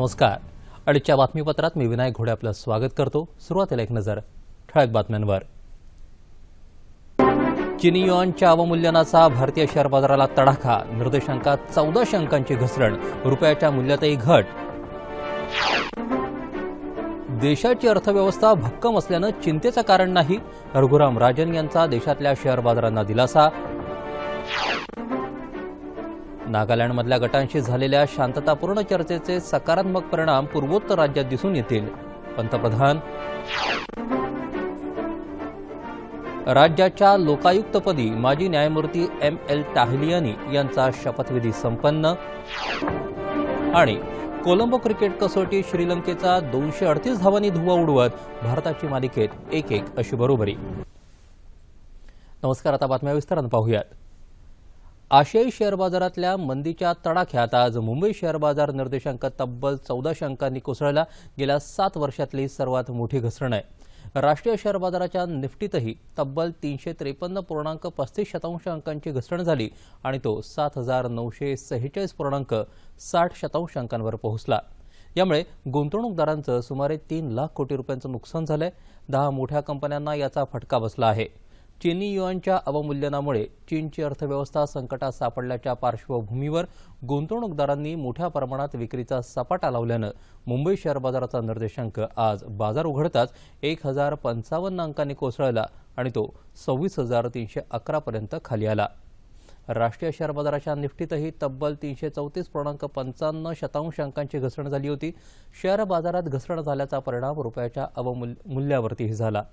नमस्कार. अडीचच्या बातमीपत्रात मी विनायक घोडे आपलं स्वागत करतो. सुरुवातीला एक नजर ठळक बातम्यांवर. चीनी युआनच्या अवमूल्यनाचा भारतीय शेअर बाजाराला तडाखा. निर्देशांकात 1400 अंकांची घसरण. रुपयाच्या मूल्यातही घट. देशाची अर्थव्यवस्था भक्कम असल्यानं चिंतेचं कारण नाही. रघुराम राजन यांचा देशातल्या शेअर बाजारांना दिलासा. नागालँडमधल्या गटांशी झालेल्या शांततापूर्ण चर्चेचे सकारात्मक परिणाम पूर्वोत्तर राज्यात दिसून येतील. पंतप्रधान. राज्याच्या लोकायुक्तपदी माजी न्यायमूर्ती एम.एल. टाहिलियानी यांचा शपथविधी संपन्न. आणि कोलंबो क्रिकेट कसोटी श्रीलंकेचा 238 धावांनी धुव्वा उडवत भारताची मालिकेत 1-1 अशी बरोबरी. नमस्कार. आता बातम्या विस्तारानं पाहूयात. आशियाई शेअर बाजारातल्या मंदीच्या तडाख्यात आज मुंबई शेअर बाजार निर्देशांक तब्बल 1400 अंकांनी कोसळला. गेल्या 7 वर्षातली सर्वात मोठी घसरण आहे. राष्ट्रीय शेअर बाजाराच्या निफ्टीतही तब्बल 353.35 अंकांची घसरण झाली आणि तो 7946.60 अंकांवर पोहोचला. यामुळे गुंतवणूकदारांचं सुमारे 3 लाख कोटी रुपयांचं नुकसान झालंय. 10 मोठ्या कंपन्यांना याचा फटका बसला आहे. चीनी युआनच्या अवमूल्यनामुळे चीनची अर्थव्यवस्था संकटात सापडल्याच्या पार्श्वभूमीवर गुंतवणूकदारांनी मोठ्या प्रमाणात विक्रीचा सपाटा लावल्यानं मुंबई शेअर बाजाराचा निर्देशांक आज बाजार उघडताच 1055 अंकांनी कोसळला आणि तो 26,311 पर्यंत खाली आला. राष्ट्रीय शेअर बाजाराच्या निफ्टीतही तब्बल 334.55 अंकांची घसरण झाली होती. शेअर बाजारात घसरण झाल्याचा परिणाम रुपयाच्या अवमूल्यावरतीही झाला.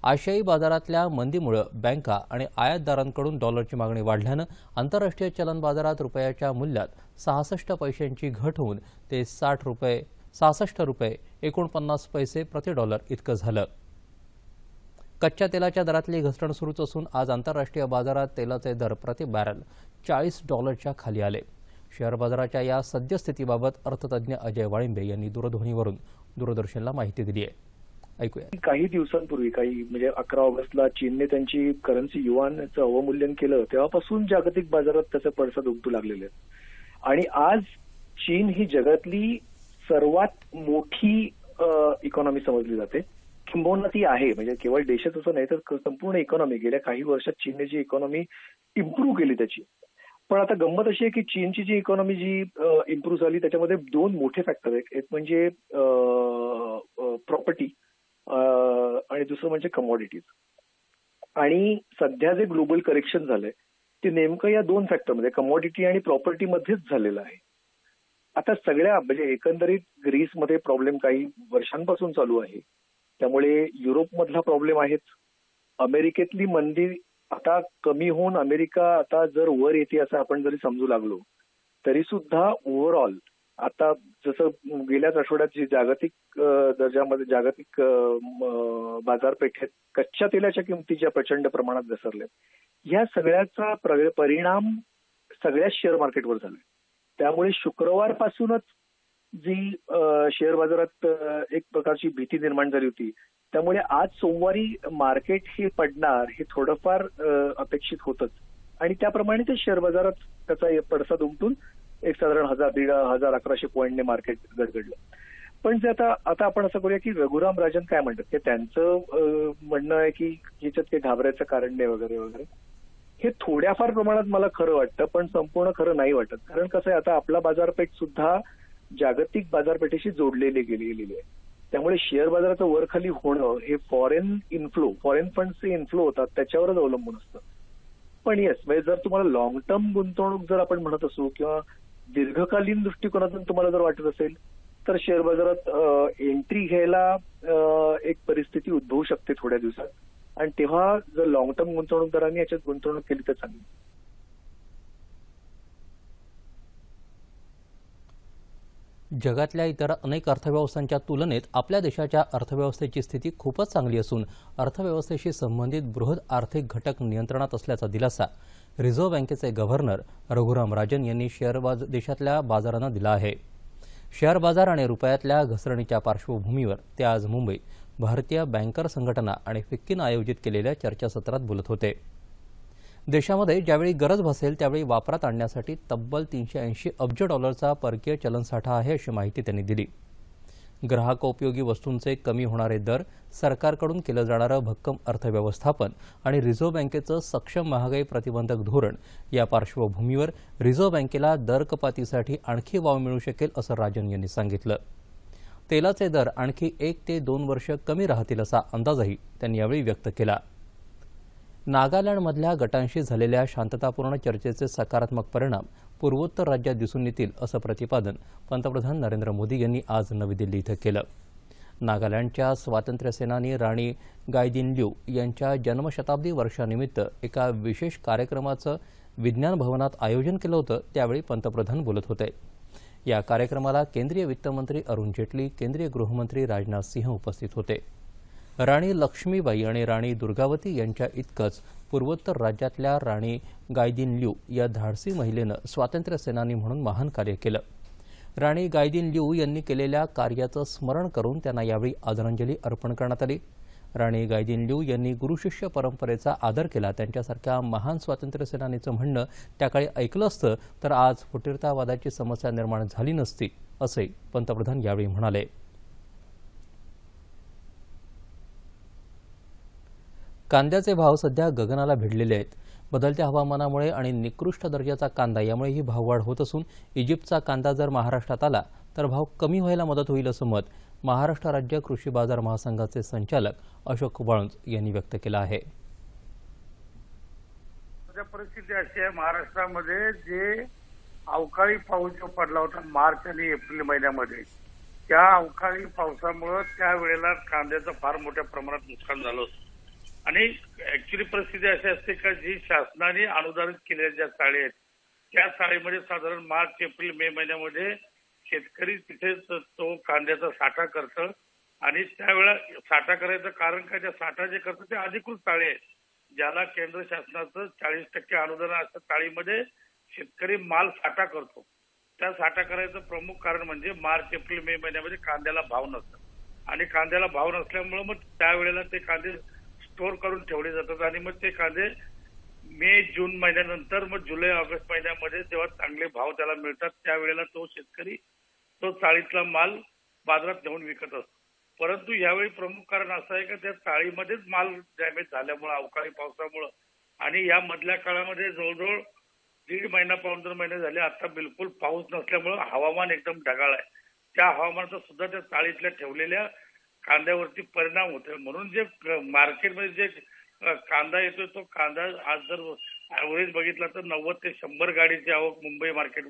आशियाई बाजारातल्या मंदीमुळे बँका आणि आयातदारांकडून डॉलरची मागणी वाढल्यानं आंतरराष्ट्रीय चलन बाजारात रुपयाच्या मूल्यात 66 पैशांची घट होऊन ते 66 रुपये 49 पैसे प्रति डॉलर इतकं झालं. कच्च्या तेलाच्या दरातली घसरण सुरूच असून आज आंतरराष्ट्रीय बाजारात तेलाचे दर प्रति बॅरल $40च्या खाली आले. शेअर बाजाराच्या या सद्यस्थितीबाबत अर्थतज्ञ अजय वाळिंबे यांनी दूरध्वनीवरून दूरदर्शनला माहिती दिली आहे. ऐकूया. काही दिवसांपूर्वी म्हणजे 11 ऑगस्टला चीनने त्यांची करन्सी युआनचं अवमूल्यन केलं, तेव्हापासून जागतिक बाजारात त्याचे पडसाद उमटू लागलेले आहेत. आणि आज चीन ही जगातली सर्वात मोठी इकॉनॉमी समजली जाते. किंबहुना ती आहे. म्हणजे केवळ देशच असं नाही तर संपूर्ण इकॉनॉमी गेल्या काही वर्षात चीनने जी इकॉनॉमी इम्प्रूव्ह केली त्याची. पण आता गंमत अशी आहे की चीनची जी इकॉनॉमी जी इम्प्रूव्ह झाली त्याच्यामध्ये 2 मोठे फॅक्टर आहेत. एक म्हणजे प्रॉपर्टी आणि दुसरं म्हणजे कमॉडिटीज. आणि सध्या जे ग्लोबल करेक्शन झालंय ते नेमकं या 2 फॅक्टरमध्ये कमॉडिटी आणि प्रॉपर्टी मध्येच झालेलं आहे. आता सगळ्या म्हणजे एकंदरीत ग्रीसमध्ये प्रॉब्लेम काही वर्षांपासून चालू आहे. त्यामुळे युरोपमधला प्रॉब्लेम आहेच. अमेरिकेतली मंदी आता कमी होऊन अमेरिका आता जर वर येते असं आपण जरी समजू लागलो तरी सुद्धा ओव्हरऑल आता जसं गेल्याच आठवड्यात जी जागतिक दर्जामध्ये जागतिक बाजारपेठेत कच्च्या तेलाच्या किमती ज्या प्रचंड प्रमाणात घसरल्या, या सगळ्याचा परिणाम सगळ्याच शेअर मार्केटवर झालाय. त्यामुळे शुक्रवारपासूनच जी शेअर बाजारात एक प्रकारची भीती निर्माण झाली होती, त्यामुळे आज सोमवारी मार्केट हे पडणार हे थोडंफार अपेक्षित होतंच. आणि त्याप्रमाणे ते शेअर बाजारात त्याचा पडसाद उमटून एक साधारण 1,000-1,1100 पॉईंटने मार्केट गडगडलं. पण जे आता आपण असं करूया की रघुराम राजन काय म्हणतात की त्यांचं म्हणणं आहे की ह्याच्यात काही घाबरायचं कारण नाही वगैरे वगैरे. हे थोड्याफार प्रमाणात मला खरं वाटतं पण संपूर्ण खरं नाही वाटत. कारण कसं आहे आता आपला बाजारपेठ सुद्धा जागतिक बाजारपेठेशी जोडलेली गेलेली आहे. त्यामुळे शेअर बाजाराचं वरखाली होणं हे फॉरेन फंड्सचे इन्फ्लो होतात त्याच्यावरच अवलंबून असतं. पण येस म्हणजे जर तुम्हाला लॉंग टर्म गुंतवणूक जर आपण म्हणत असू किंवा दीर्घकालीन दृष्टिकोनातून तुम्हाला जर वाटत असेल तर शेअर बाजारात एंट्री घ्यायला एक परिस्थिती उद्भवू शकते थोड्या दिवसात. आणि तेव्हा जर लॉंग टर्म गुंतवणूकदारांनी याच्यात गुंतवणूक केली तर चांगली. जगातल्या इतर अनेक अर्थव्यवस्थांच्या तुलनेत आपल्या देशाच्या अर्थव्यवस्थेची स्थिती खूपच चांगली असून अर्थव्यवस्थेशी संबंधित बृहत आर्थिक घटक नियंत्रणात असल्याचा दिलासा रिझर्व्ह बँकेचे गव्हर्नर रघुराम राजन यांनी देशातल्या बाजारांना दिला आहे. शेअर बाजार आणि रुपयातल्या घसरणीच्या पार्श्वभूमीवर ते आज मुंबईत भारतीय बँकर संघटना आणि फिक्कीनं आयोजित केलेल्या चर्चासत्रात बोलत होते. देशामध्ये ज्यावेळी गरज भासेल त्यावेळी वापरात आणण्यासाठी तब्बल 380 अब्ज डॉलरचा परकीय चलनसाठा आहे, अशी माहिती त्यांनी दिली. ग्राहकोपयोगी वस्तूंचे कमी होणारे दर, सरकारकडून केलं जाणारं भक्कम अर्थव्यवस्थापन आणि रिझर्व्ह बँकेचं सक्षम महागाई प्रतिबंधक धोरण या पार्श्वभूमीवर रिझर्व्ह बँकेला दर कपातीसाठी आणखी वाव मिळू शकेल, असं राजन यांनी सांगितलं. तेलाचे दर आणखी 1 ते 2 वर्ष कमी राहतील असा अंदाजही त्यांनी यावेळी व्यक्त केला. नागालँडमधल्या गटांशी झालेल्या शांततापूर्ण चर्चेचे सकारात्मक परिणाम पूर्वोत्तर राज्यात दिसून येतील, असं प्रतिपादन पंतप्रधान नरेंद्र मोदी यांनी आज नवी दिल्ली इथं केलं. नागालँडच्या स्वातंत्र्यसेनानी राणी गायदिनल्यू यांच्या जन्मशताब्दी वर्षानिमित्त एका विशेष कार्यक्रमाचं विज्ञान भवनात आयोजन केलं होतं. त्यावेळी पंतप्रधान बोलत होते. या कार्यक्रमाला केंद्रीय वित्तमंत्री अरुण जेटली, केंद्रीय गृहमंत्री राजनाथ सिंह उपस्थित होते. राणी लक्ष्मीबाई आणि राणी दुर्गावती यांच्या इतकंच पूर्वोत्तर राज्यातल्या राणी गायदिनल्यू या धाडसी महिलेनं स्वातंत्र्यसेनानी म्हणून महान कार्य केलं. राणी गायदिनल्यू यांनी केलेल्या कार्याचं स्मरण करून त्यांना यावेळी आदरांजली अर्पण करण्यात आली. राणी गायदिनल्यू यांनी गुरुशिष्य परंपरेचा आदर केला. त्यांच्यासारख्या महान स्वातंत्र्यसेनानीचं म्हणणं त्याकाळी ऐकलं असतं तर आज फुटीरतावादाची समस्या निर्माण झाली नसती, असंही पंतप्रधान यावेळी म्हणाले. कांद्याचे भाव सध्या गगनाला भिडलेले आहेत. बदलत्या हवामानामुळे आणि निकृष्ट दर्जाचा कांदा यामुळे ही भाववाढ होत असून इजिप्तचा कांदा जर महाराष्ट्रात आला तर भाव कमी व्हायला मदत होईल, असं मत महाराष्ट्र राज्य कृषी बाजार महासंघाचे संचालक अशोक वाळुंज यांनी व्यक्त केलं आहे. परिस्थिती अशी आहे, महाराष्ट्रामध्ये जे अवकाळी पाऊस जो पडला होता मार्च आणि एप्रिल महिन्यामध्ये, त्या अवकाळी पावसामुळे त्यावेळेला कांद्याचं फार मोठ्या प्रमाणात नुकसान झालं होतं. आणि ऍक्च्युली परिस्थिती अशी असते का जी शासनाने अनुदानित केलेल्या ज्या चाळी आहेत त्या चाळीमध्ये साधारण मार्च एप्रिल मे महिन्यामध्ये शेतकरी तिथे तो कांद्याचा साठा करतं. आणि त्यावेळेला साठा करायचं कारण काय, त्या साठा जे करतं ते अधिकृत चाळी आहेत, ज्याला केंद्र शासनाचं 40% अनुदान असतं. चाळीमध्ये शेतकरी माल साठा करतो. त्या साठा करायचं प्रमुख कारण म्हणजे मार्च एप्रिल मे महिन्यामध्ये कांद्याला भाव नसतात. आणि कांद्याला भाव नसल्यामुळे मग त्यावेळेला ते कांदे स्टोर करून ठेवले जातात. आणि मग ते कांदे मे जून महिन्यानंतर मग जुलै ऑगस्ट महिन्यामध्ये जेव्हा चांगले भाव त्याला मिळतात त्यावेळेला तो शेतकरी तो चाळीतला माल बाजारात नेऊन विकत असतो. परंतु यावेळी प्रमुख कारण असं आहे की त्या चाळीमध्येच माल डॅमेज झाल्यामुळे अवकाळी पावसामुळे आणि या मधल्या काळामध्ये जवळजवळ 1.5 महिना पाऊण 2 महिने झाले आता बिलकुल पाऊस नसल्यामुळे हवामान एकदम ढगाळ आहे. त्या हवामानाचा सुद्धा त्या चाळीतल्या ठेवलेल्या कांद्यावरती परिणाम होतोय. म्हणून जे मार्केटमध्ये जे कांदा येतोय तो कांदा आज जर ऍव्हरेज बघितला तर 90 ते 100 गाडीची आवक मुंबई मार्केट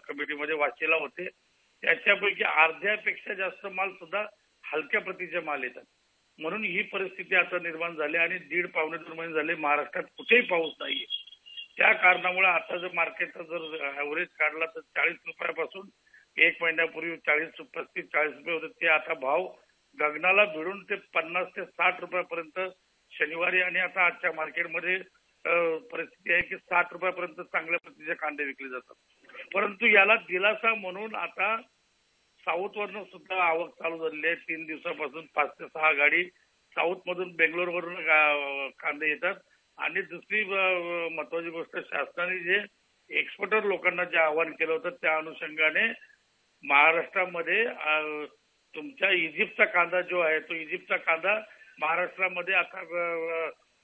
कमिटीमध्ये वाचीला होते. त्याच्यापैकी अर्ध्यापेक्षा जास्त माल सुद्धा हलक्या प्रतीचे माल येतात. म्हणून ही परिस्थिती आता निर्माण झाली आणि 1.5-2 महिने झाले महाराष्ट्रात कुठेही पाऊस नाहीये. त्या कारणामुळे आता जर मार्केटचा जर ऍव्हरेज काढला तर 40 रुपयापासून 1 महिन्यापूर्वी 35-40 रुपये होते, ते आता भाव गगनाला भिडून ते 50 ते 60 रुपयापर्यंत शनिवारी आणि आता आजच्या मार्केटमध्ये परिस्थिती आहे की 60 रुपयापर्यंत चांगल्या प्रतीचे कांदे विकले जातात. परंतु याला दिलासा म्हणून आता साऊथ वरनं सुद्धा आवक चालू झालेली आहे. 3 दिवसापासून 5 ते 6 गाडी साऊथ मधून बेंगलोर वरून कांदे येतात. आणि दुसरी महत्वाची गोष्ट, शासनाने जे एक्सपोर्टर लोकांना जे आवाहन केलं होतं त्या अनुषंगाने महाराष्ट्रामध्ये तुमच्या इजिप्तचा कांदा जो आहे तो इजिप्तचा कांदा महाराष्ट्रामध्ये आता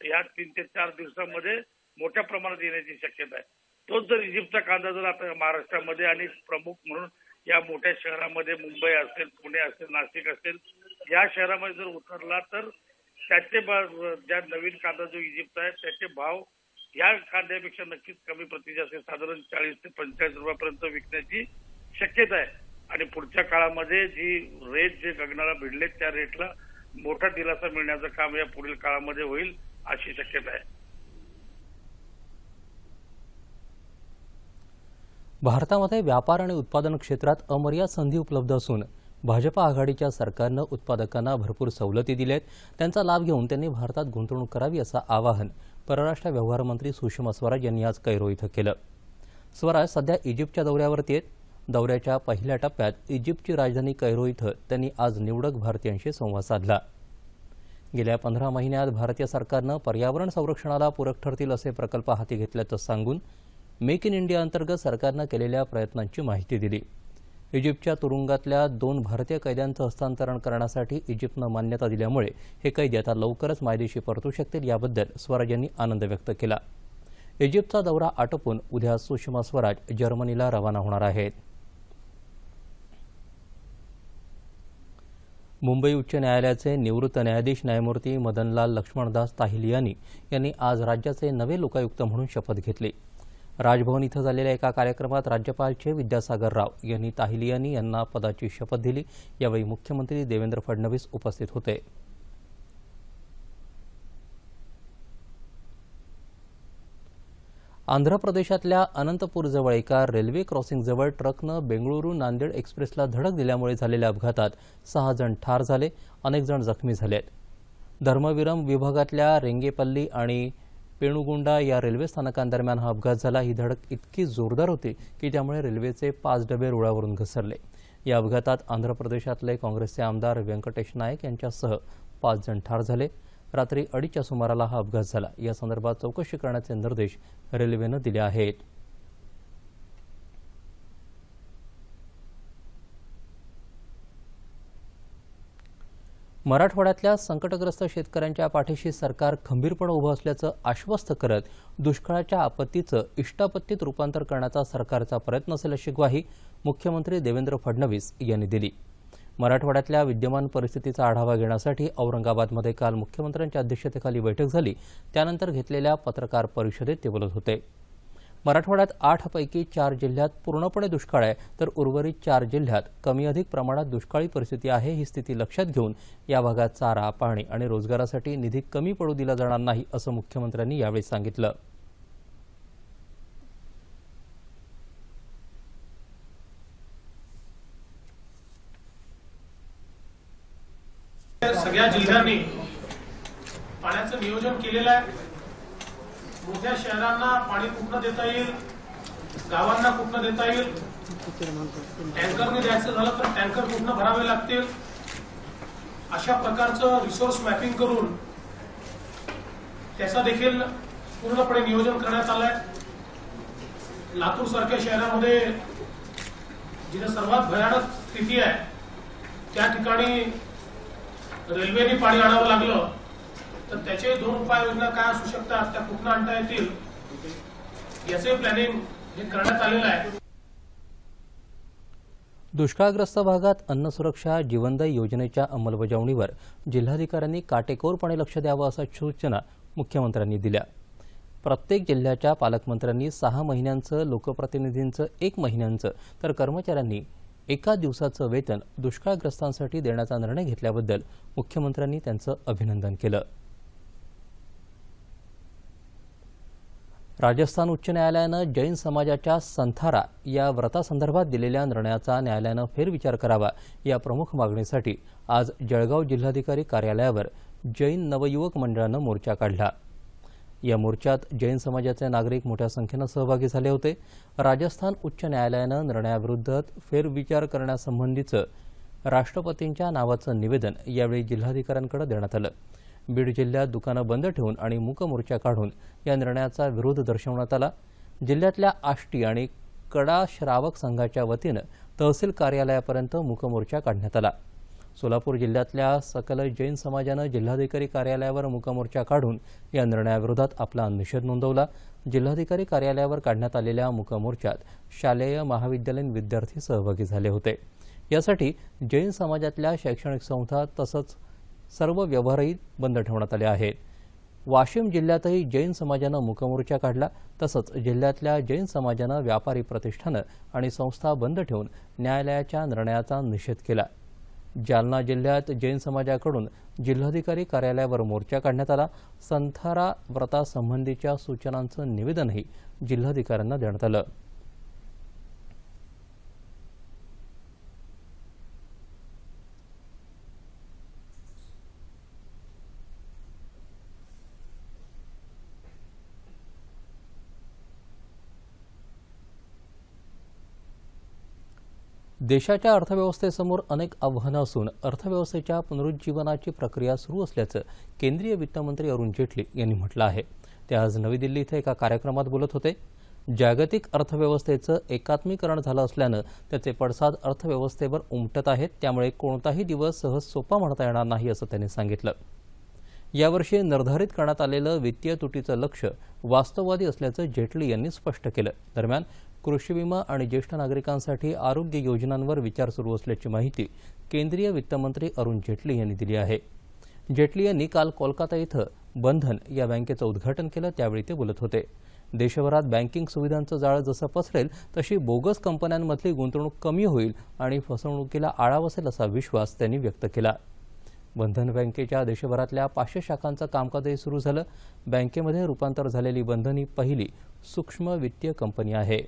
या 3 ते 4 दिवसामध्ये मोठ्या प्रमाणात येण्याची शक्यता आहे. तोच जर इजिप्तचा कांदा जर आता महाराष्ट्रामध्ये आणि प्रमुख म्हणून या मोठ्या शहरामध्ये मुंबई असेल, पुणे असेल, नाशिक असेल या शहरामध्ये जर उतरला तर त्याचे ज्या नवीन कांदा जो इजिप्त आहे त्याचे भाव या कांद्यापेक्षा नक्कीच कमी प्रतीचे असेल, साधारण 40 ते 45 रुपयापर्यंत विकण्याची शक्यता आहे. आणि पुढच्या काळामध्ये जी रेट जे गगनाला भिडले त्या रेटला मोठा दिलासा मिळण्याचं काम या पुढील काळामध्ये होईल अशी शक्यता आहे. भारतामध्ये व्यापार आणि उत्पादन क्षेत्रात अमर्याद संधी उपलब्ध असून भाजपा आघाडीच्या सरकारनं उत्पादकांना भरपूर सवलती दिल्या आहेत. त्यांचा लाभ घेऊन त्यांनी भारतात गुंतवणूक करावी असं आवाहन परराष्ट्र व्यवहार मंत्री सुषमा स्वराज यांनी आज कैरो इथं केलं. स्वराज सध्या इजिप्तच्या दौऱ्यावरती आहेत. दौऱ्याच्या पहिल्या टप्प्यात इजिप्तची राजधानी कैरो इथं त्यांनी आज निवडक भारतीयांशी संवाद साधला. गेल्या 15 महिन्यात भारतीय सरकारनं पर्यावरण संरक्षणाला पूरक ठरतील असे प्रकल्प हाती घेतल्याचं सांगून मेक इन इंडिया अंतर्गत सरकारनं केलेल्या प्रयत्नांची माहिती दिली. इजिप्तच्या तुरुंगातल्या 2 भारतीय कैद्यांचं हस्तांतरण करण्यासाठी इजिप्तनं मान्यता दिल्यामुळे हे कैदी आता लवकरच मायदेशी परतू शकतील, याबद्दल स्वराज यांनी आनंद व्यक्त केला. इजिप्तचा दौरा आटोपून उद्या सुषमा स्वराज जर्मनीला रवाना होणार आहेत. मुंबई उच्च न्यायालयाचे निवृत्त न्यायाधीश न्यायमूर्ती मदनलाल लक्ष्मणदास ताहिलियानी यांनी आज राज्याचे नवे लोकायुक्त म्हणून शपथ घेतली. राजभवन इथं झालेल्या एका कार्यक्रमात राज्यपाल चे विद्यासागर राव यांनी ताहिलियानी यांना पदाची शपथ दिली. यावेळी मुख्यमंत्री देवेंद्र फडणवीस उपस्थित होते. आंध्र प्रदेशातल्या अनंतपूरजवळ एका रेल्वे क्रॉसिंगजवळ ट्रकनं बेंगळुरू नांदेड एक्सप्रेसला धडक दिल्यामुळे झालेल्या अपघातात 6 जण ठार झाले, अनेक जण जखमी झाले. धर्मविरम विभागातल्या रेंगेपल्ली आणि पेणुगुंडा या रेल्वे स्थानकांदरम्यान हा अपघात झाला. ही धडक इतकी जोरदार होती की त्यामुळे रेल्वेचे 5 डबे रुळावरून घसरले. या अपघातात आंध्र प्रदेशातले काँग्रेसचे आमदार व्यंकटेश नायक यांच्यासह 5 जण ठार झाले. रात्री 2:30च्या सुमाराला हा अपघात झाला. या संदर्भात चौकशी करण्याचे निर्देश रेल्वेनं दिले आहेत. मराठवाड्यातल्या संकटग्रस्त शेतकऱ्यांच्या पाठीशी सरकार खंबीरपणे उभं असल्याचं आश्वस्त करत दुष्काळाच्या आपत्तीचं इष्टापत्तीत रूपांतर करण्याचा सरकारचा प्रयत्न असेल अशी ग्वाही मुख्यमंत्री देवेंद्र फडणवीस यांनी दिली. मराठवाड्यातल्या विद्यमान परिस्थितीचा आढावा घेण्यासाठी औरंगाबादमध्ये काल मुख्यमंत्र्यांच्या अध्यक्षतेखाली बैठक झाली. त्यानंतर घेतलेल्या पत्रकार परिषदेत ते बोलत होते. मराठवाड्यात 8 पैकी 4 जिल्ह्यात पूर्णपणे दुष्काळ आहे, तर उर्वरित 4 जिल्ह्यात कमी अधिक प्रमाणात दुष्काळी परिस्थिती आहे. ही स्थिती लक्षात घेऊन या भागात चारा, पाणी आणि रोजगारासाठी निधी कमी पडू दिला जाणार नाही, असं मुख्यमंत्र्यांनी यावेळी सांगितलं. सगळ्या जिल्ह्यांनी पाण्याचं नियोजन केलेलं आहे. मोठ्या शहरांना पाणी कुठनं देता येईल, गावांना कुठनं देता येईल, टँकरने द्यायचं झालं तर टँकर कुठनं भरावे लागतील, अशा प्रकारचं रिसोर्स मॅपिंग करून त्याचं देखील पूर्णपणे नियोजन करण्यात आलंय. लातूर सारख्या शहरामध्ये जिथे सर्वात भयानक स्थिती आहे त्या ठिकाणी रेल्वेने पाणी आणावं लागलं तर त्याचे 2 उपाययोजना काय असू शकतात, त्या कुठनं आणता येतील, याचे प्लॅनिंग हे करण्यात आलेलं आहे. दुष्काळग्रस्त भागात अन्न सुरक्षा जीवनदायी योजनेच्या अंमलबजावणीवर जिल्हाधिकाऱ्यांनी काटेकोरपणे लक्ष द्यावं अशा सूचना मुख्यमंत्र्यांनी दिल्या. प्रत्येक जिल्ह्याच्या पालकमंत्र्यांनी 6 महिन्यांचं, लोकप्रतिनिधींचं 1 महिन्यांचं तर कर्मचाऱ्यांनी 1 दिवसाचं वेतन दुष्काळग्रस्तांसाठी देण्याचा निर्णय घेतल्याबद्दल मुख्यमंत्र्यांनी त्यांचं अभिनंदन केलं. राजस्थान उच्च न्यायालयानं जैन समाजाच्या संथारा या व्रतासंदर्भात दिलेल्या निर्णयाचा न्यायालयानं फेरविचार करावा, या प्रमुख मागणीसाठी आज जळगाव जिल्हाधिकारी कार्यालयावर जैन नवयुवक मंडळानं मोर्चा काढला. या मोर्चात जैन समाजाचे नागरिक मोठ्या संख्येनं सहभागी झाले होते. राजस्थान उच्च न्यायालयानं निर्णयाविरुद्ध फेरविचार करण्यासंबंधीचं राष्ट्रपतींच्या नावाचं निवेदन यावेळी जिल्हाधिकाऱ्यांकडे देण्यात आलं. बीड जिल्ह्यात दुकानं बंद ठेवून आणि मूक मोर्चा काढून या निर्णयाचा विरोध दर्शवण्यात आला. जिल्ह्यातल्या आष्टी आणि कडा श्रावक संघाच्या वतीनं तहसील कार्यालयापर्यंत मूक मोर्चा काढण्यात आला. सोलापूर जिल्ह्यातल्या सकल जैन समाजानं जिल्हाधिकारी कार्यालयावर मूक मोर्चा काढून या निर्णयाविरोधात आपला निषेध नोंदवला. जिल्हाधिकारी कार्यालयावर काढण्यात आलेल्या मूक मोर्चात शालेय महाविद्यालयीन विद्यार्थी सहभागी झाले होते. यासाठी जैन समाजातल्या शैक्षणिक संस्था तसंच सर्व व्यवहारही बंद ठेवण्यात आले आहेत. वाशिम जिल्ह्यातही जैन समाजानं मूक मोर्चा काढला. तसंच जिल्ह्यातल्या जैन समाजानं व्यापारी प्रतिष्ठानं आणि संस्था बंद ठेवून न्यायालयाच्या निर्णयाचा निषेध केला. जालना जिल्ह्यात जैन समाजाकडून जिल्हाधिकारी कार्यालयावर मोर्चा काढण्यात आला. संथारा व्रतासंबंधीच्या सूचनांचं निवेदनही जिल्हाधिकाऱ्यांना देण्यात आलं. देशाच्या अर्थव्यवस्थेसमोर अनेक आव्हानं असून अर्थव्यवस्थेच्या पुनरुज्जीवनाची प्रक्रिया सुरू असल्याचं केंद्रीय वित्तमंत्री अरुण जेटली यांनी म्हटलं आहे. ते आज नवी दिल्ली इथं एका कार्यक्रमात बोलत होते. जागतिक अर्थव्यवस्थेचं एकात्मीकरण झालं असल्यानं त्याचे पडसाद अर्थव्यवस्थेवर उमटत आहेत. त्यामुळे कोणताही दिवस सहज सोपा म्हणता येणार नाही असं त्यांनी सांगितलं. यावर्षी निर्धारित करण्यात आलेलं वित्तीय तुटीचं लक्ष्य वास्तववादी असल्याचं जेटली यांनी स्पष्ट केलं. दरम्यान कृषी विमा आणि ज्येष्ठ नागरिकांसाठी आरोग्य योजनांवर विचार सुरू असल्याची माहिती केंद्रीय वित्तमंत्री अरुण जेटली यांनी दिली आहे. जेटली यांनी काल कोलकाता इथं बंधन या बँकेचं उद्घाटन केलं. त्यावेळी ते बोलत होते. देशभरात बँकिंग सुविधांचं जाळं जसं पसरेल तशी बोगस कंपन्यांमधली गुंतवणूक कमी होईल आणि फसवणुकीला आळा बसेल असा विश्वास त्यांनी व्यक्त केला. बंधन बँकेच्या देशभरातल्या 500 शाखांचं कामकाजही सुरू झालं. बँकेमध्ये रूपांतर झालेली बंधन ही पहिली सूक्ष्म वित्तीय कंपनी आहे.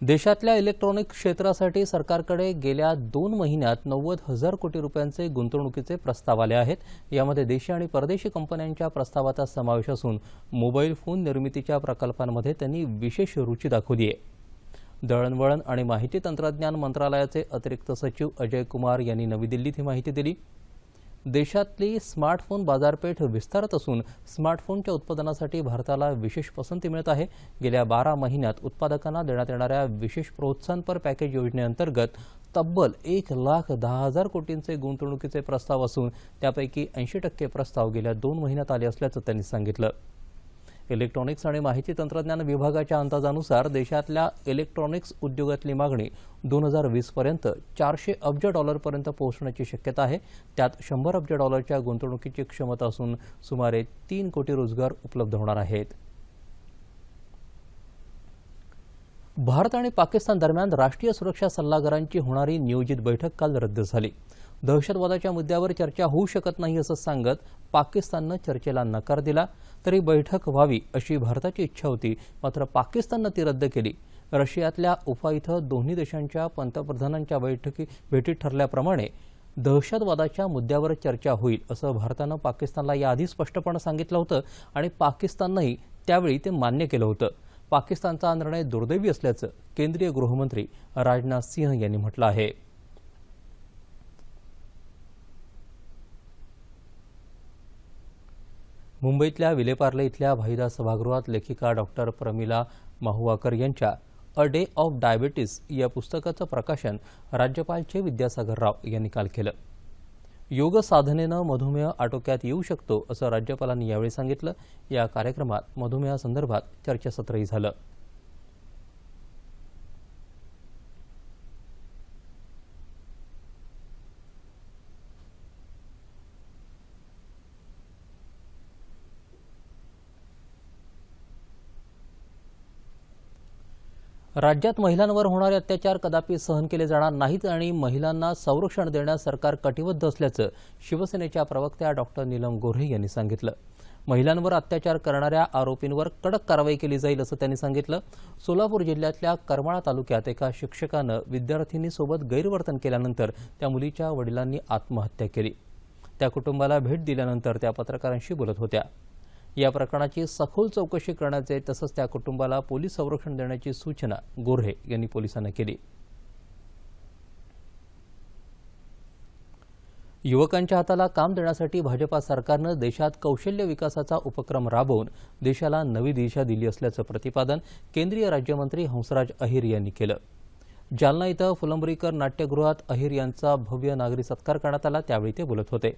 देशातल्या इलेक्ट्रॉनिक क्षेत्रासाठी सरकारकडे गेल्या 2 महिन्यात 90,000 कोटी रुपयांचे गुंतवणुकीचे प्रस्ताव आले आहेत. यामध्ये देशी आणि परदेशी कंपन्यांच्या प्रस्तावाचा समावेश असून मोबाईल फोन निर्मितीच्या प्रकल्पांमध्ये त्यांनी विशेष रुची दाखवली आहे. दळणवळण आणि माहिती तंत्रज्ञान मंत्रालयाचे अतिरिक्त सचिव अजय कुमार यांनी नवी दिल्लीत ही माहिती दिली. देशातली स्मार्टफोन बाजारपेठ विस्तारत असून स्मार्टफोनच्या उत्पादनासाठी भारताला विशेष पसंती मिळत आहे. गेल्या 12 महिन्यात उत्पादकांना देण्यात येणाऱ्या विशेष प्रोत्साहनपर पॅकेज योजनेअंतर्गत तब्बल 1,10,000 कोटींचे गुंतवणुकीचे प्रस्ताव असून त्यापैकी 80% प्रस्ताव गेल्या 2 महिन्यात आले असल्याचं त्यांनी सांगितलं. इलेक्ट्रॉनिक्स आणि माहिती तंत्रज्ञान विभागाच्या अंदाजानुसार देशातल्या इलेक्ट्रॉनिक्स उद्योगातली मागणी 2020 पर्यंत $400 अब्ज पर्यंत पोहोचण्याची शक्यता आहे. त्यात $100 अब्ज गुंतवणुकीची क्षमता असून सुमारे 3 कोटी रोजगार उपलब्ध होणार आहेत. भारत आणि पाकिस्तान दरम्यान राष्ट्रीय सुरक्षा सल्लागारांची होणारी नियोजित बैठक काल रद्द झाली. दहशतवादाच्या मुद्द्यावर चर्चा होऊ शकत नाही असं सांगत पाकिस्ताननं चर्चेला नकार दिला. तरी बैठक व्हावी अशी भारताची इच्छा होती, मात्र पाकिस्ताननं ती रद्द केली. रशियातल्या उफा इथं दोन्ही देशांच्या पंतप्रधानांच्या भेटीत ठरल्याप्रमाणे दहशतवादाच्या मुद्द्यावर चर्चा होईल असं भारतानं पाकिस्तानला याआधी स्पष्टपणे सांगितलं होतं आणि पाकिस्ताननंही त्यावेळी ते मान्य केलं होतं. पाकिस्तानचा निर्णय दुर्दैवी असल्याचं केंद्रीय गृहमंत्री राजनाथ सिंह यांनी म्हटलं आहे. मुंबईतल्या विलेपार्ले इथल्या भाईदास सभागृहात लेखिका डॉक्टर प्रमिला माहुआकर यांच्या अ डे ऑफ डायबिटीज या पुस्तकाचं प्रकाशन राज्यपाल चे विद्यासागर राव यांनी काल केलं. योग साधनेनं मधुमेह आटोक्यात येऊ शकतो असं राज्यपालांनी यावेळी सांगितलं. या कार्यक्रमात मधुमेहासंदर्भात चर्चासत्रही झालं. राज्यात महिलांवर होणारे अत्याचार कदापि सहन केले जाणार नाहीत आणि महिलांना संरक्षण देण्यास सरकार कटिबद्ध असल्याचं शिवसेनेच्या प्रवक्त्या डॉक्टर नीलम गोऱ्हे यांनी सांगितलं. महिलांवर अत्याचार करणाऱ्या आरोपींवर कडक कारवाई केली जाईल असं त्यांनी सांगितलं. सोलापूर जिल्ह्यातल्या करमाळा तालुक्यात एका शिक्षकानं विद्यार्थिनीसोबत गैरवर्तन केल्यानंतर त्या मुलीच्या वडिलांनी आत्महत्या केली. त्या कुटुंबाला भेट दिल्यानंतर त्या पत्रकारांशी बोलत होत्या. या प्रकरणाची सखोल चौकशी करण्याचे तसंच त्या कुटुंबाला पोलीस संरक्षण देण्याची सूचना गोऱ्हे यांनी पोलिसांना केली. युवकांच्या हाताला काम देण्यासाठी भाजपा सरकारनं देशात कौशल्य विकासाचा उपक्रम राबवून देशाला नवी दिशा दिली असल्याचं प्रतिपादन केंद्रीय राज्यमंत्री हंसराज अहिर यांनी केलं. जालना इथं फुलंब्रीकर नाट्यगृहात अहिर यांचा भव्य नागरी सत्कार करण्यात आला. त्यावेळी ते बोलत होते.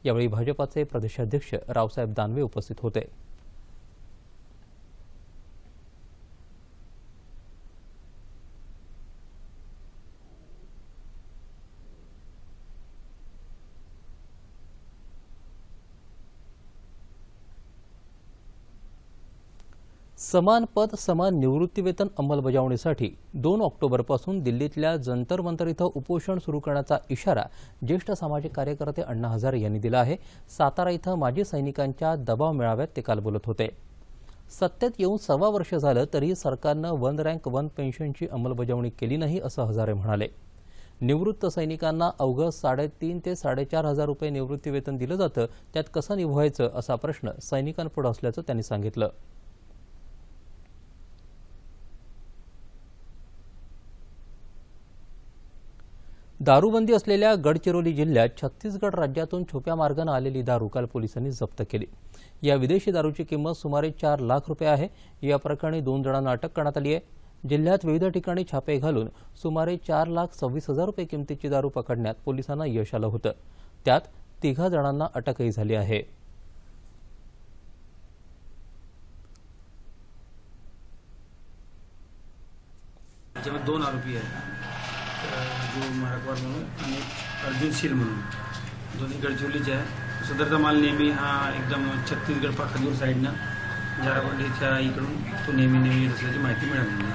यावेळी भाजपाचे प्रदेशाध्यक्ष रावसाहेब दानवे उपस्थित होते. समान पद समान निवृत्तीवेतन अंमलबजावणीसाठी 2 ऑक्टोबरपासून दिल्लीतल्या जंतर मंतर इथं उपोषण सुरू करण्याचा इशारा ज्येष्ठ सामाजिक कार्यकर्ते अण्णा हजारे यांनी दिला आहे. सातारा इथं माजी सैनिकांच्या दबाव मेळाव्यात ते काल बोलत होते. सत्तेत येऊन 1.25 वर्ष झालं तरी सरकारनं 1 रँक 1 पेन्शनची अंमलबजावणी केली नाही असं हजारे म्हणाले. निवृत्त सैनिकांना अवघं 3.5 ते 4.5 हजार रुपये निवृत्ती वेतन दिलं जातं, त्यात कसं निभवायचं असा प्रश्न सैनिकांपुढे असल्याचं त्यांनी सांगितलं. दारूबंदी असलेल्या गडचिरोली जिल्ह्यात छत्तीसगड राज्यातून छुप्या मार्गाने आलेली दारू काल पोलिसांनी जप्त केली. या विदेशी दारूची किंमत सुमारे 4 लाख रुपये आहे. या प्रकरणी 2 जणांना अटक करण्यात आली आहे. जिल्ह्यात विविध ठिकाणी छापे घालून सुमारे 4,26,000 रुपये किमतीची दारू पकडण्यात पोलिसांना यश आलं होतं. त्यात 3 जणांना अटकही झाली आहे. त्याच्यामध्ये 2 आरोपी आहेत, जो मराठवाड म्हणून आणि अर्जुन शील म्हणून, दोन्ही गडचिरोलीचे आहे. सदरचा माल नेहमी हा एकदम छत्तीसगड पाखादूर साईडनं जाराबंडीच्या इकडून तो नेहमी येत असल्याची माहिती मिळाली.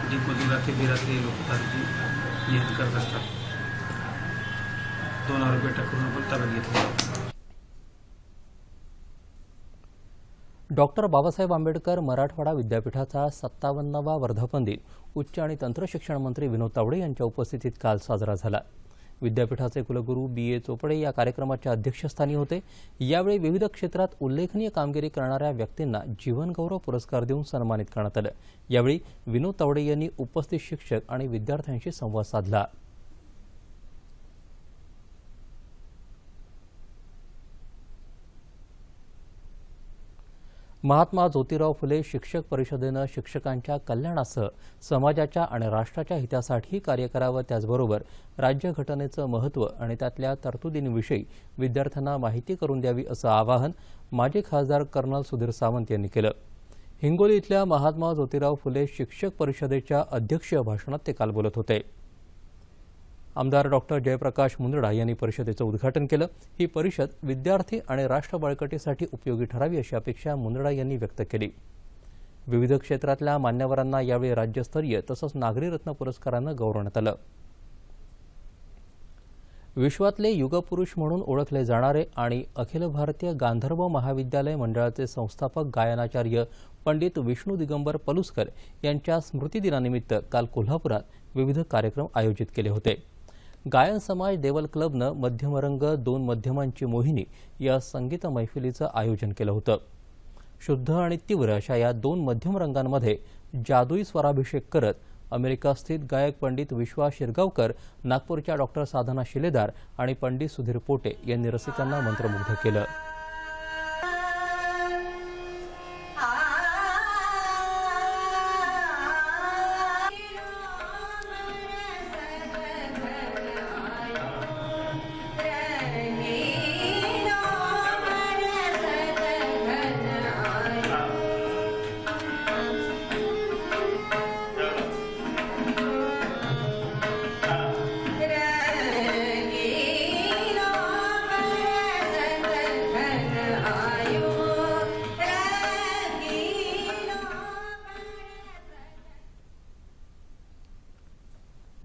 डीपमधून रात्री बेरात्री लोक दारूची नियंत्रण करत असतात. 2 आरोपी अटक करून आपण ताब्यात घेतले. डॉक्टर बाबासाहेब आंबेडकर मराठवाडा विद्यापीठाचा 57वा वर्धापन दिन उच्च आणि तंत्र शिक्षण मंत्री विनोद तावडे यांच्या उपस्थितीत काल साजरा झाला. विद्यापीठाचे कुलगुरू B.A. चोपडे या कार्यक्रमाच्या अध्यक्षस्थानी होते. यावेळी विविध क्षेत्रात उल्लेखनीय कामगिरी करणाऱ्या व्यक्तींना जीवनगौरव पुरस्कार देऊन सन्मानित करण्यात आलं. यावेळी विनोद तावडे यांनी उपस्थित शिक्षक आणि विद्यार्थ्यांशी संवाद साधला. महात्मा ज्योतिराव फुले शिक्षक परिषदेनं शिक्षकांच्या कल्याणासह समाजाच्या आणि राष्ट्राच्या हितासाठी कार्य करावं, त्याचबरोबर राज्यघटनेचं महत्त्व आणि त्यातल्या तरतुदींविषयी विद्यार्थ्यांना माहिती करून द्यावी असं आवाहन माजी खासदार कर्नल सुधीर सावंत यांनी केलं. हिंगोली इथल्या महात्मा ज्योतिराव फुले शिक्षक परिषदेच्या अध्यक्षीय भाषणात ते काल बोलत होते. आमदार डॉक्टर जयप्रकाश मुंदडा यांनी परिषदेचं उद्घाटन केलं. ही परिषद विद्यार्थी आणि राष्ट्र बळकटीसाठी उपयोगी ठरावी अशी अपेक्षा मुंदडा यांनी व्यक्त केली. विविध क्षेत्रातल्या मान्यवरांना यावेळी राज्यस्तरीय तसंच नागरी रत्न पुरस्कारानं गौरवण्यात आलं. विश्वातले युगपुरुष म्हणून ओळखले जाणारे आणि अखिल भारतीय गांधर्व महाविद्यालय मंडळाचे संस्थापक गायनाचार्य पंडित विष्णू दिगंबर पलुसकर यांच्या स्मृतिदिनानिमित्त काल कोल्हापुरात विविध कार्यक्रम आयोजित केले होते. गायन समाज देवल क्लबनं मध्यमरंग 2 मध्यमांची मोहिनी या संगीत मैफिलीचं आयोजन केलं होतं. शुद्ध आणि तीव्र अशा या 2 मध्यम रंगांमध्ये जादुई स्वराभिषेक करत अमेरिकास्थित गायक पंडित विश्वास शिरगावकर, नागपूरच्या डॉक्टर साधना शिलेदार आणि पंडित सुधीर पोटे यांनी रसिकांना मंत्रमुग्ध केलं.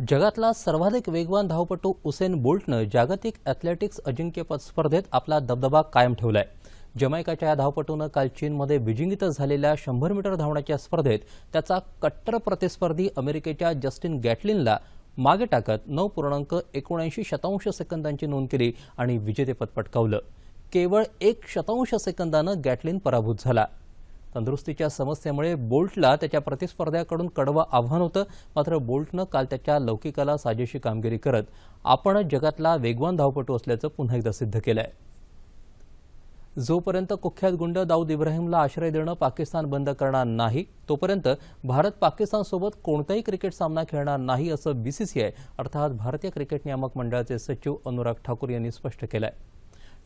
जगातला सर्वाधिक वेगवान धावपटू उसेन बोल्टनं जागतिक अॅथलेटिक्स अजिंक्यपद स्पर्धेत आपला दबदबा कायम ठेवलाय. जमैकाच्या या धावपटूनं काल चीनमध्ये बीजिंग इथं झालेल्या 100 मीटर धावण्याच्या स्पर्धेत त्याचा कट्टर प्रतिस्पर्धी अमेरिकेच्या जस्टिन गॅटलिनला मागे टाकत 9.79 सेकंदांची नोंद केली आणि विजेतेपद पटकावलं. केवळ 1 सेकंदानं गॅटलिन पराभूत झाला. तंदुरुस्तीच्या समस्येमुळे बोल्टला त्याच्या प्रतिस्पर्ध्याकडून कडवं आव्हान होतं. मात्र बोल्टनं काल त्याच्या लौकिकाला साजेशी कामगिरी करत आपणच जगातला वेगवान धावपटू असल्याचं पुन्हा एकदा सिद्ध केलंय. जोपर्यंत कुख्यात गुंड दाऊद इब्राहिमला आश्रय देणं पाकिस्तान बंद करणार नाही, तोपर्यंत भारत पाकिस्तानसोबत कोणताही क्रिकेट सामना खेळणार नाही असं BCCI अर्थात भारतीय क्रिकेट नियामक मंडळाचे सचिव अनुराग ठाकूर यांनी स्पष्ट केलंय.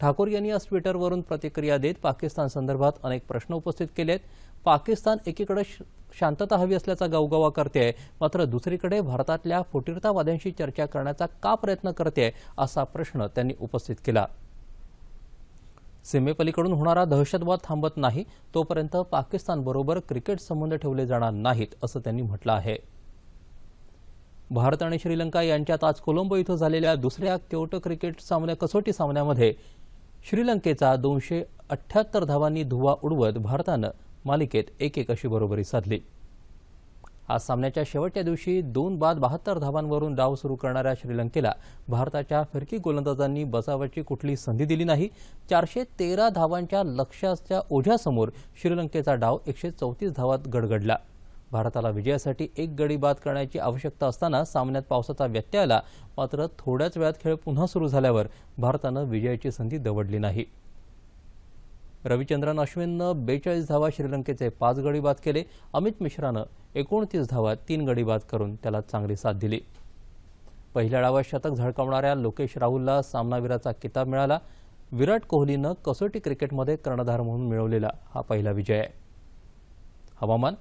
ठाकूर यांनी आज ट्विटरवरून प्रतिक्रिया देत पाकिस्तान संदर्भात अनेक प्रश्न उपस्थित केलेत. पाकिस्तान एकीकडे शांतता हवी असल्याचा गवगवा करते, मात्र दुसरीकडे भारतातल्या फुटीरतावाद्यांशी चर्चा करण्याचा का प्रयत्न करते असा प्रश्न त्यांनी उपस्थित केला. सीमेपलीकडून होणारा दहशतवाद थांबत नाही तोपर्यंत पाकिस्तानबरोबर क्रिकेट संबंध ठेवले जाणार नाहीत असं त्यांनी म्हटलं आहे. भारत आणि श्रीलंका यांच्यात आज कोलंबो इथं झालेल्या दुसऱ्या क्योटो क्रिकेट कसोटी सामन्यामध्ये श्रीलंकेचा 278 धावांनी धुव्वा उडवत भारतानं मालिकेत 1-1 अशी बरोबरी साधली. आज सामन्याच्या शेवटच्या दिवशी 2 बाद 72 धावांवरून डाव सुरू करणाऱ्या श्रीलंकेला भारताच्या फिरकी गोलंदाजांनी बचावाची कुठली संधी दिली नाही. 413 धावांच्या लक्ष्याच्या ओझ्यासमोर श्रीलंकेचा डाव 134 धावात गडगडला. भारताला विजयासाठी 1 गडी बाद करण्याची आवश्यकता असताना सामन्यात पावसाचा व्यत्यय आला. मात्र थोड्याच वेळात खेळ पुन्हा सुरू झाल्यावर भारतानं विजयाची संधी दवडली नाही. रविचंद्रन अश्विननं 42 धावा श्रीलंकेचे 5 गडी बाद केले. अमित मिश्रानं 29 धावात 3 गडी बाद करून त्याला चांगली साथ दिली. पहिल्या डावात शतक झळकावणाऱ्या लोकेश राहुलला सामनावीराचा किताब मिळाला. विराट कोहलीनं कसोटी क्रिकेटमध्ये कर्णधार म्हणून मिळवलेला हा पहिला विजय आहे. हवामान.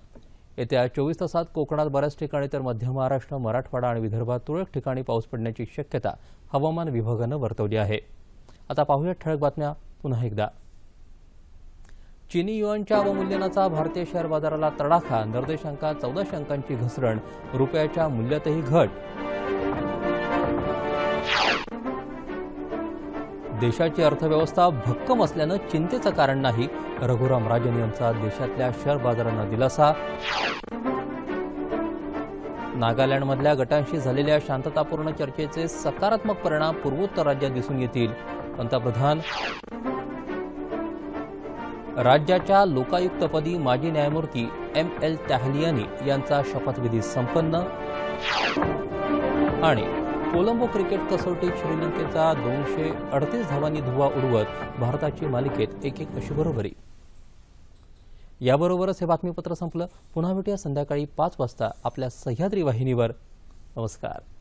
येत्या 24 तासात कोकणात बऱ्याच ठिकाणी तर मध्य महाराष्ट्र, मराठवाडा आणि विदर्भात तुरळक ठिकाणी पाऊस पडण्याची शक्यता हवामान विभागानं वर्तवली आहे. आता पाहूया ठळक बातम्या पुन्हा एकदा. चीनी युआनच्या अवमूल्यनाचा भारतीय शेअर बाजाराला तडाखा. निर्देशांकात 1400 अंकांची घसरण. रुपयाच्या मूल्यातही घट. देशाची अर्थव्यवस्था भक्कम असल्यानं चिंतेचं कारण नाही. रघुराम राजन यांचा देशातल्या शेअर बाजारांना दिलासा. नागालँडमधल्या गटांशी झालेल्या शांततापूर्ण चर्चेचे सकारात्मक परिणाम पूर्वोत्तर राज्यात दिसून येतील. पंतप्रधान. राज्याच्या लोकायुक्तपदी माजी न्यायमूर्ती ML ताहलियानी यांचा शपथविधी संपन्न. आणि कोलंबो क्रिकेट कसोटीत श्रीलंकेचा 238 धावांनी धुव्वा उडवत भारताची मालिकेत 1-1 अशी बरोबरी. याबरोबरच हे बातमीपत्र संपलं. पुन्हा भेटूया संध्याकाळी 5 वाजता आपल्या सह्याद्री वाहिनीवर. नमस्कार.